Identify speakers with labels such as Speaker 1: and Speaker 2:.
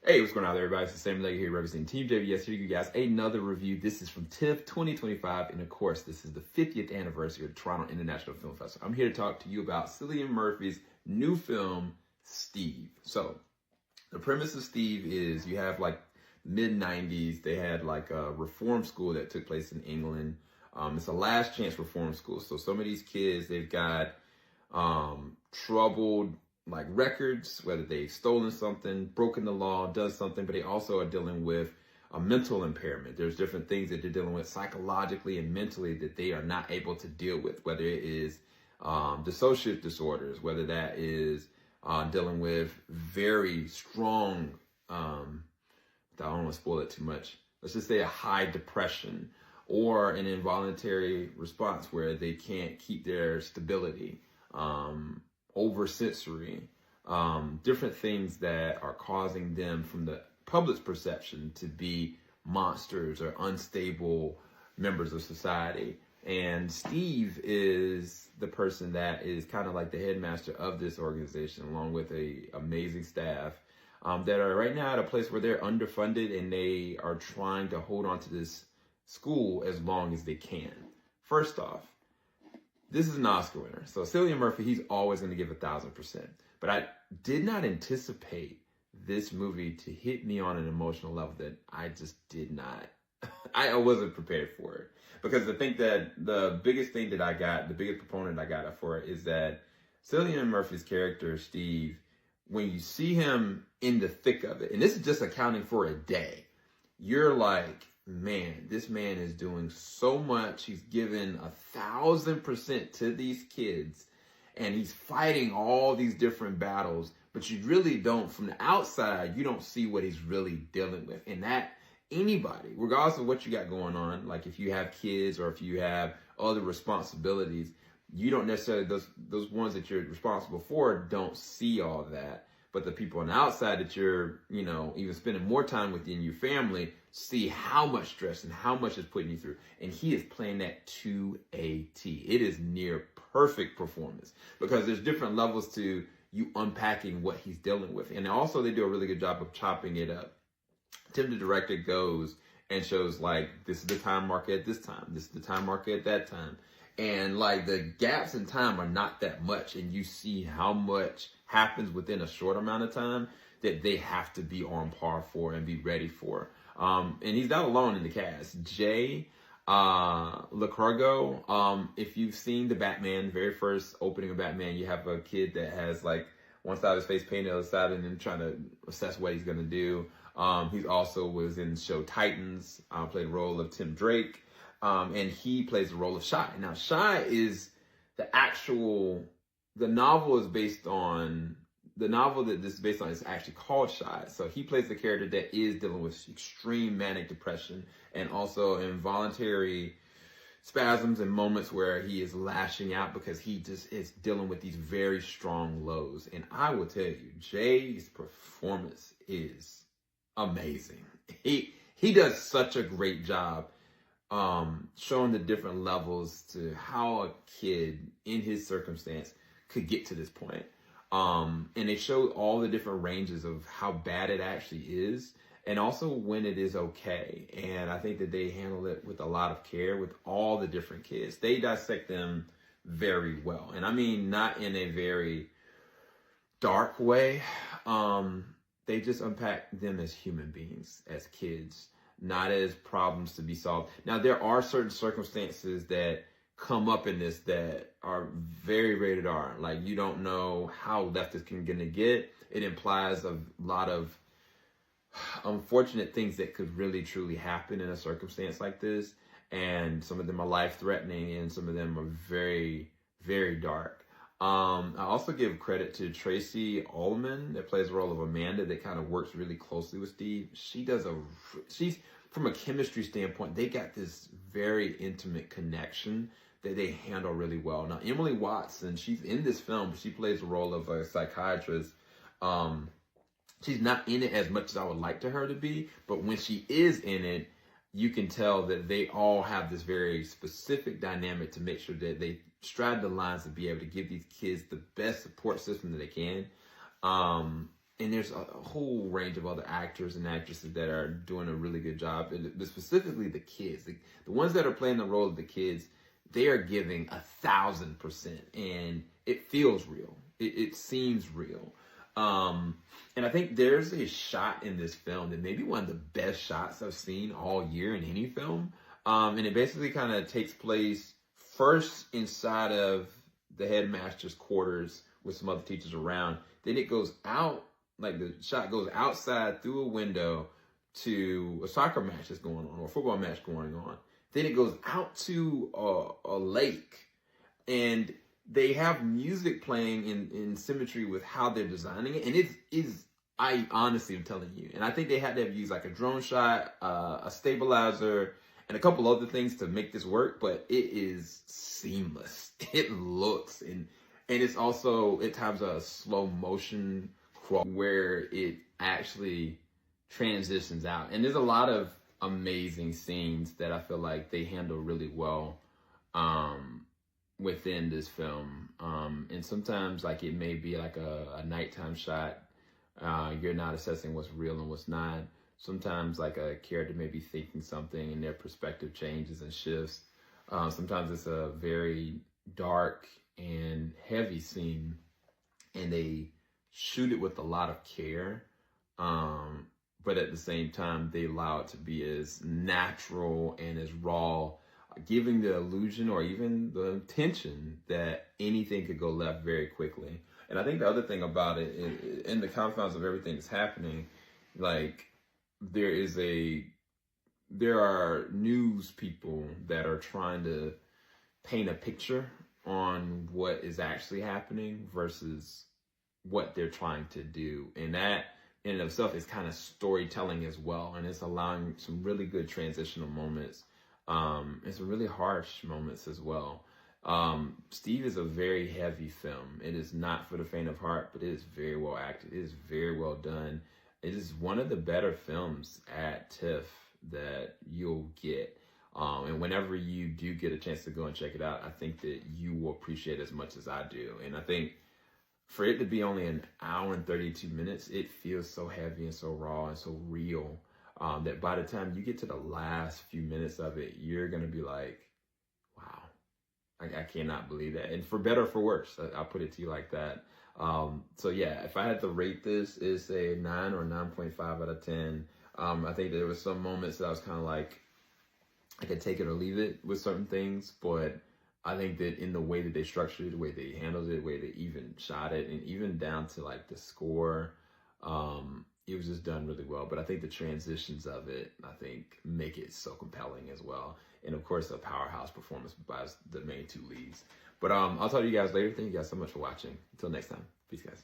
Speaker 1: Hey, what's going on, everybody? It's the same lady here representing TeamJVS. Here to give you guys another review. This is from TIFF 2025, and of course, this is the 50th anniversary of the Toronto International Film Festival. I'm here to talk to you about Cillian Murphy's new film, Steve. So, the premise of Steve is you have like mid-90s, they had like a reform school that took place in England. It's a last chance reform school. So some of these kids, they've got troubled like records, whether they've stolen something, broken the law, done something, but they also are dealing with a mental impairment. There's different things that they're dealing with psychologically and mentally that they are not able to deal with, whether it is dissociative disorders, whether that is dealing with very strong, I don't want to spoil it too much, let's just say a high depression or an involuntary response where they can't keep their stability. Over sensory, different things that are causing them from the public's perception to be monsters or unstable members of society. And Steve is the person that is kind of like the headmaster of this organization, along with a amazing staff that are right now at a place where they're underfunded and they are trying to hold on to this school as long as they can. First off, this is an Oscar winner. So Cillian Murphy, he's always going to give 1,000%. But I did not anticipate this movie to hit me on an emotional level that I just did not. I wasn't prepared for it. Because I think that the biggest thing that I got, the biggest proponent I got for it is that Cillian Murphy's character, Steve, when you see him in the thick of it, and this is just accounting for a day, you're like, man, this man is doing so much. He's given 1,000% to these kids, and he's fighting all these different battles. But you really don't, from the outside, you don't see what he's really dealing with. And that anybody, regardless of what you got going on, like if you have kids or if you have other responsibilities, you don't necessarily, those ones that you're responsible for don't see all that. But the people on the outside that you're, even spending more time with in your family, see how much stress and how much it's putting you through. And he is playing that to a T. It is near perfect performance because there's different levels to you unpacking what he's dealing with. And also they do a really good job of chopping it up. Tim, the director, goes and shows like, this is the time marker at this time. This is the time marker at that time. And like the gaps in time are not that much. And you see how much happens within a short amount of time that they have to be on par for and be ready for. And he's not alone in the cast. Jay LaCargo, if you've seen the Batman, very first opening of Batman, you have a kid that has like one side of his face painted, the other side, and then trying to assess what he's going to do. He also was in the show Titans, played the role of Tim Drake, and he plays the role of Shy. Now, Shy is the novel that this is based on is actually called Shy. So he plays the character that is dealing with extreme manic depression and also involuntary spasms and moments where he is lashing out because he just is dealing with these very strong lows. And I will tell you, Jay's performance is amazing. He does such a great job showing the different levels to how a kid in his circumstance could get to this point. And they show all the different ranges of how bad it actually is and also when it is okay. And I think that they handle it with a lot of care with all the different kids. They dissect them very well. And I mean, not in a very dark way. They just unpack them as human beings, as kids, not as problems to be solved. Now, there are certain circumstances that come up in this that are very rated R. Like, you don't know how left it's going to get. It implies a lot of unfortunate things that could really truly happen in a circumstance like this. And some of them are life-threatening and some of them are very, very dark. I also give credit to Tracy Ullman that plays the role of Amanda that kind of works really closely with Steve. She's from a chemistry standpoint, they got this very intimate connection that they handle really well. Now, Emily Watson, she's in this film, but she plays the role of a psychiatrist. She's not in it as much as I would like her to be, but when she is in it, you can tell that they all have this very specific dynamic to make sure that they stride the lines to be able to give these kids the best support system that they can. and there's a whole range of other actors and actresses that are doing a really good job. But specifically the kids, the ones that are playing the role of the kids, they are giving 1,000%, and it feels real. It seems real. And I think there's a shot in this film that may be one of the best shots I've seen all year in any film. And it basically kind of takes place first inside of the headmaster's quarters with some other teachers around. Then it goes out, like the shot goes outside through a window to a soccer match that's going on, or a football match going on. Then it goes out to a lake, and they have music playing in symmetry with how they're designing it. And it is, I honestly am telling you, and I think they had to have used like a drone shot, a stabilizer, and a couple other things to make this work, but it is seamless. It looks, and it's also at times a slow motion crawl where it actually transitions out. And there's a lot of amazing scenes that I feel like they handle really well within this film. And sometimes like it may be like a nighttime shot. You're not assessing what's real and what's not. Sometimes like a character may be thinking something and their perspective changes and shifts. Sometimes it's a very dark and heavy scene, and they shoot it with a lot of care. But at the same time, they allow it to be as natural and as raw, giving the illusion or even the tension that anything could go left very quickly. And I think the other thing about it, in the confines of everything that's happening, like there are news people that are trying to paint a picture on what is actually happening versus what they're trying to do. And that in and of itself is kind of storytelling as well. And it's allowing some really good transitional moments. And some really harsh moments as well. Steve is a very heavy film. It is not for the faint of heart, but it is very well acted. It is very well done. It is one of the better films at TIFF that you'll get. And whenever you do get a chance to go and check it out, I think that you will appreciate it as much as I do. And I think for it to be only an hour and 32 minutes, it feels so heavy and so raw and so real that by the time you get to the last few minutes of it, you're going to be like, wow, I cannot believe that. And for better or for worse, I'll put it to you like that. So yeah, if I had to rate this, it's a 9 or 9.5 out of 10. I think there were some moments that I was kind of like, I could take it or leave it with certain things, but I think that in the way that they structured it, the way they handled it, the way they even shot it, and even down to like the score, it was just done really well. But I think the transitions of it, I think, make it so compelling as well. And of course, a powerhouse performance by the main two leads. But I'll talk to you guys later. Thank you guys so much for watching. Until next time. Peace, guys.